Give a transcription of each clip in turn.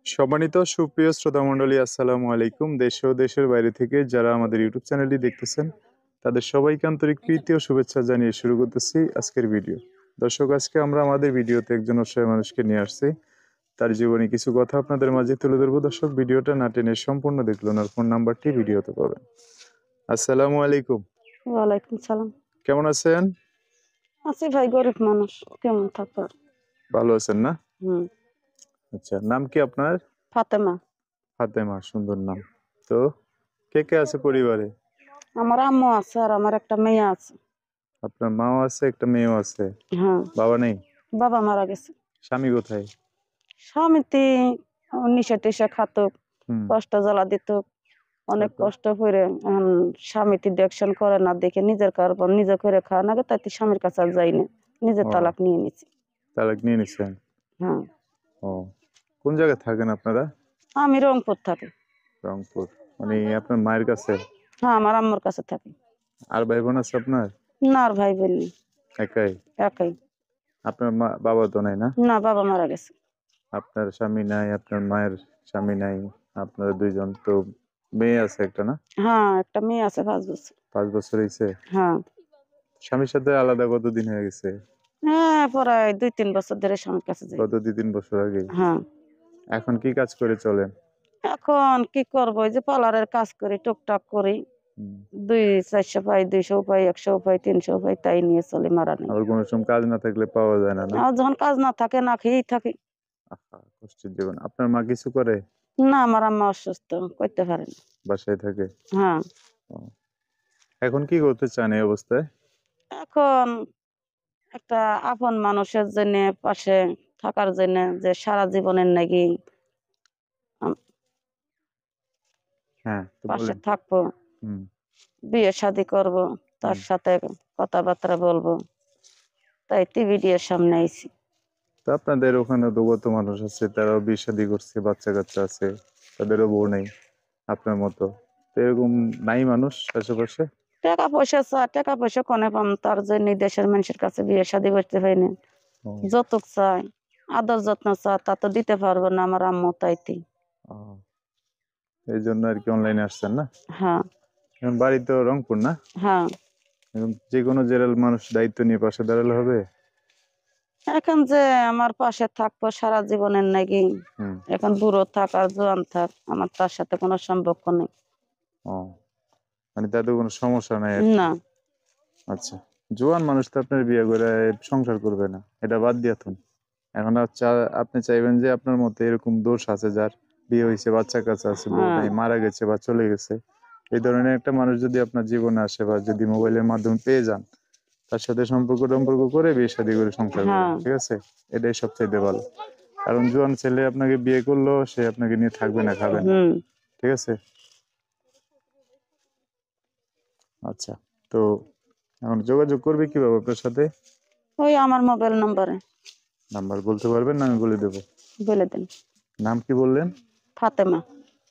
সম্মানিত সুপ্রিয় শ্রোতা মণ্ডলী, আসসালামু আলাইকুম। দেশ ও দেশের বাইরে থেকে যারা আমাদের ইউটিউব চ্যানেলটি দেখতেছেন তাদের সবাইকে আন্তরিক প্রীতি ও শুভেচ্ছা জানিয়ে শুরু করতেছি আজকের ভিডিও। দর্শক, আজকে আমরা আমাদের ভিডিওতে একজন অসহায় মানুষকে নিয়ে আসছি। তার জীবনে কিছু কথা আপনাদের মাঝে তুলে ধরবো। দর্শক, ভিডিওটা না টেনে সম্পূর্ণ দেখলেন আর ফোন নাম্বারটি ভিডিওতে পাবেন। আসসালামু আলাইকুম। ওয়ালাইকুম সালাম। কেমন আছেন? আছি ভাই, গরিব মানুষ, কেমন থাকবো? ভালো আছেন না? হুম। আচ্ছা, নাম কি আপনার? ফাতেমা। ফাতেমা, সুন্দর নাম। তো কে কে আছে পরিবারে? আমার আম্মু আছে আর আমার একটা মেয়ে আছে। আপনার মাও আছে, একটা মেয়েও আছে। হ্যাঁ। বাবা নেই? বাবা মারা গেছে। স্বামী কোথায়? স্বামীতে নিশা টিসা খাতো, হুম। কষ্ট জ্বালা দিত, অনেক তারপর? কষ্ট করে স্বামীতে দেখশন করে না দেখে নিজের কারবার নিজে করে খাওয়া না, তাইতে স্বামীর কাছে আর যাই না, নিজের ও, তালাক নিয়ে নিছি। তালাক নিয়ে নিছেন? হ্যাঁ। ও, কোন জায়গায় থাকেন আপনারা? আমি রংপুর থাকি। রংপুর? মানে আপনার মায়ের কাছে? হ্যাঁ, আমার আম্মুর কাছে থাকি। আর ভাই বোন আছে আপনার? না, আর ভাই বোন নেই, একাই? একাই। আপনার মা বাবা তো নাই না? না, বাবা মারা গেছে। আপনার স্বামী নাই, আপনার মায়ের স্বামী নাই, আপনারা দুইজন তো। মেয়ে আছে একটা না? হ্যাঁ, একটা মেয়ে আছে, 5 বছর। 5 বছর হয়েছে? হ্যাঁ। স্বামীর সাথে আলাদা কতদিন হয়ে গেছে? হ্যাঁ, প্রায় 2-3 বছর ধরে স্বামীর কাছে যাই। গত 2-3 বছর আগে? হ্যাঁ। এখন কি কাজ করে চলেন? এখন কি করবো, এই যে পার্লারের কাজ করি, টুকটাক করি। হুম। 200-400 পাই, 200 পাই, 100 পাই, 300 পাই, তাই নিয়ে চলি, মারা নেই। আবার কোনো সময় কাজ না থাকলে পাওয়া যায় না, না? আর যখন কাজ না থাকে, না খেয়েই থাকি। আহা, কষ্টের জীবন। আপনার মা কিছু করে? না, আমার আম্মা অসুস্থ, করতে পারে না। বাসায় থাকে? হ্যাঁ। ও। এখন কি করতে চান এই অবস্থায়? এখন একটা আপন মানুষের জন্য, পাশে থাকার জন্য, যে সারা জীবনের নাকি হ্যাঁ, তো পাশে বলেন। থাকবো, হুম। বিয়ে শাদী করব, তার হুম। সাথে কথাবার্তা বলবো, তাই টিভিডির সামনে আইছি। তো আপনাদের ওখানে তো কত মানুষ আছে, তারাও বিয়ে শাদী করছে, বাচ্চা কাচ্চা আছে, তাদেরও বউ নেই আপনার মতো। তো এরকম নাই মানুষ আশেপাশে? টাকা পয়সা কনে পাম, তার জন্য দেশের মানুষের কাছে বিয়ে শাদী করতে পারি না। ও, যৌতুক চাই, আদর যত্ন চাই, তা তো দিতে পারবো না আমার আম্মু, তাইতে। ও, এই জন্য আর কি অনলাইনে আসছেন না? হ্যাঁ। এখন বাড়ি তো রংপুর না? হ্যাঁ। এখন যে কোনো জেলার মানুষ দায়িত্ব নিয়ে পাশে দাঁড়ালে হবে? এখন যে আমার পাশে থাকবো সারা জীবনের নাকি, হুম। এখন বুড়ো থাক আর জোয়ান থাক, আমার তার সাথে কোনো সম্পর্ক নেই। ও, মানে তাতে কোনো সমস্যা নাই আর কি? না। আচ্ছা। জোয়ান মানুষ তো আপনার বিয়ে করে সংসার করবে না, এটা বাদ দিয়া থুন। এখন আপনি চাইবেন যে আপনার মধ্যে এরকম দোষ আছে, যার বিয়ে হয়েছে, বাচ্চা কাচ্চা আছে, বউ হ্যাঁ। নাই, মারা গেছে বা চলে গেছে, এই ধরনের একটা মানুষ যদি আপনার জীবনে আসে বা যদি মোবাইলের মাধ্যমে পেয়ে যান, তার সাথে সম্পর্ক টম্পর্ক করে বিয়ে শাদী করে সংসার করেন, হ্যাঁ। ঠিক আছে? এটাই সবচাইতে ভালো। কারণ জোয়ান ছেলে আপনাকে বিয়ে করলো, সে আপনাকে নিয়ে থাকবে না, খাবে না, হুম। ঠিক আছে? আচ্ছা। তো এখন যোগাযোগ করবে কিভাবে আপনার সাথে? ওই আমার মোবাইল নম্বরে। নাম্বার বলতে পারবেন না? আমি বলে দেবো। বলে দেন। নাম কি বললেন? ফাতেমা।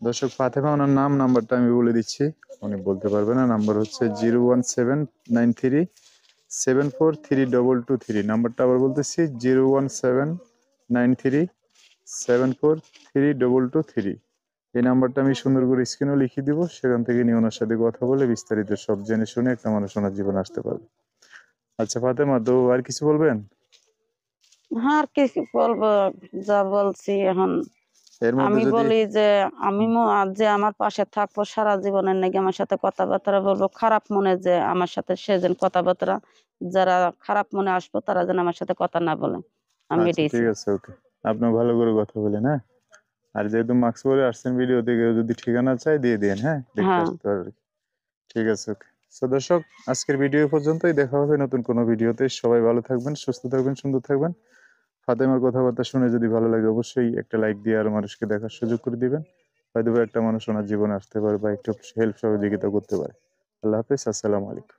দর্শক, ফাতেমা ওনার নাম, নাম্বারটা আমি বলে দিচ্ছি, উনি বলতে পারবে না। নাম্বার হচ্ছে 01793743223। নাম্বারটা আবার বলতেছি, 01793743223। এই নাম্বারটা আমি সুন্দর করে স্ক্রিনেও লিখে দিব, সেখান থেকে নিয়ে ওনার সাথে কথা বলে বিস্তারিত সব জেনে শুনে একটা মানুষ ওনার জীবনে আসতে পারবে। আচ্ছা ফাতেমা, তো আর কিছু বলবেন? হ্যাঁ, আর কি বলবো, যা বলছি এখন। এর মধ্যে আমি যদি বলি যে আমি আজ যে আমার পাশে থাকবো সারা জীবনের নাকি, আমার সাথে কথাবার্তা বলবো, খারাপ মনে যে আমার সাথে সে যেন কথাবার্তা, যারা খারাপ মনে আসবো তারা যেন আমার সাথে কথা না বলে, আমি আচ্ছা, এটাইছি। ঠিক আছে, ওকে। আপনি ভালো করে কথা বলেন, হ্যাঁ? আর যেহেতু মাস্ক পরে আসছেন, ভিডিও থেকে যদি ঠিকানা চাই দিয়ে দিন, হ্যাঁ, দেখতে হ্যাঁ। আসতে পারবে। ঠিক আছে, ওকে। সো দর্শক, আজকের ভিডিও পর্যন্তই। দেখা হবে নতুন কোনো ভিডিওতে। সবাই ভালো থাকবেন, সুস্থ থাকবেন, সুন্দর থাকবেন। ফাতেমার কথাবার্তা শুনে যদি ভালো লাগে, অবশ্যই একটা লাইক দিয়ে আরো মানুষকে দেখার সুযোগ করে দিবেন। হয়তো একটা মানুষ ওনার জীবনে আসতে পারে বা একটু হেল্প সহযোগিতা করতে পারে। আল্লাহ হাফেজ, আসসালামু আলাইকুম।